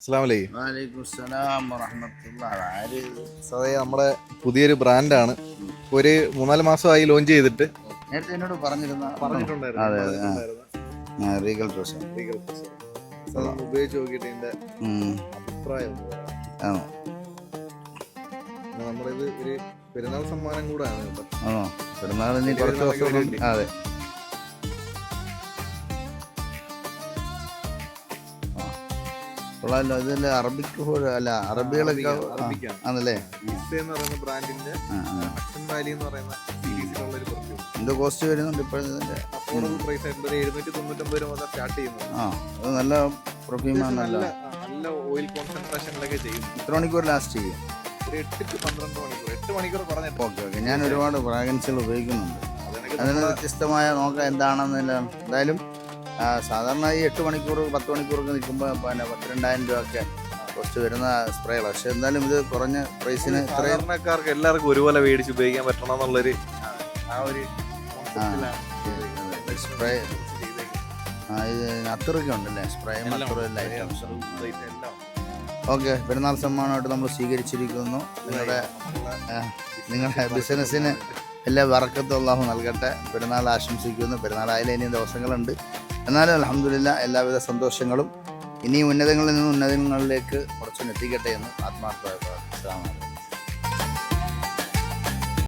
സതേ നമ്മുടെ പുതിയൊരു ബ്രാൻഡാണ്. ഒരു 3-4 മാസമായി ലോഞ്ച് ചെയ്തിട്ട്. നേരത്തെ എന്നോട് പറഞ്ഞിട്ടുണ്ടായിരുന്നു. റീഗൽ ഡ്രസ് ഉപയോഗിച്ച് നോക്കിയിട്ട് ഇതിന്റെ അഭിപ്രായം ആണോ? നമ്മളിത് ഒരു പെരുന്നാൾ സമ്മാനം കൂടാണ് കേട്ടോ. ആണോ? പെരുന്നാളിന് കുറച്ച് ദിവസം. അതെ, കൊള്ളാമല്ലോ. ഇതില് അറബിക്ക് അല്ല, അറബികളൊക്കെ ആണല്ലേ? ബ്രാൻഡിന്റെ എന്തോ കോസ്റ്റ് വരുന്നുണ്ട് ഇപ്പോഴത്തെ? അത് നല്ല പെർഫ്യൂമാണ്. നല്ല ഓയിൽ കോൺസെൻട്രേഷനിലൊക്കെ ചെയ്യും. എത്ര മണിക്കൂർ ലാസ്റ്റ് ചെയ്യും? 8 to 12 മണിക്കൂർ. 8 മണിക്കൂർ പറഞ്ഞിട്ട്. ഓക്കെ. ഞാൻ ഒരുപാട് ഫ്രാഗ്രൻസുകൾ ഉപയോഗിക്കുന്നുണ്ട്. അതിന് വ്യത്യസ്തമായ നോക്കാം എന്താണെന്നില്ല. എന്തായാലും സാധാരണ ഈ 8 മണിക്കൂർ 10 മണിക്കൂറൊക്കെ നിൽക്കുമ്പോൾ പിന്നെ 12,000 രൂപയൊക്കെ കോസ്റ്റ് വരുന്ന സ്പ്രേകളാണ്. പക്ഷെ എന്തായാലും ഇത് കുറഞ്ഞ പ്രൈസിന് സാധാരണക്കാർക്ക് എല്ലാവർക്കും ഒരുപോലെ മേടിച്ച് ഉപയോഗിക്കാൻ പറ്റണം എന്നുള്ളൊരു സ്പ്രേ. ഇത് അത്തറൊക്കെ ഉണ്ടല്ലേ? സ്പ്രേയും അത്തറും എല്ലാ ഐറ്റംസും. ഓക്കെ, പെരുന്നാൾ സമ്മാനമായിട്ട് നമ്മൾ സ്വീകരിച്ചിരിക്കുന്നു. നിങ്ങളുടെ ബിസിനസ്സിന് എല്ലാ ബറക്കത്തും അല്ലാഹു നൽകട്ടെ. പെരുന്നാൾ ആശംസിക്കുന്നു. പെരുന്നാളായാലും ഇനിയും ദിവസങ്ങളുണ്ട്. എന്നാലും അൽഹംദുലില്ലാഹ് എല്ലാവിധ സന്തോഷങ്ങളും ഇനിയും ഉന്നതങ്ങളിൽ നിന്ന് ഉന്നതങ്ങളിലേക്ക് കുറച്ചൊന്ന് എത്തിക്കട്ടെ എന്ന് ആത്മാർത്ഥമായി.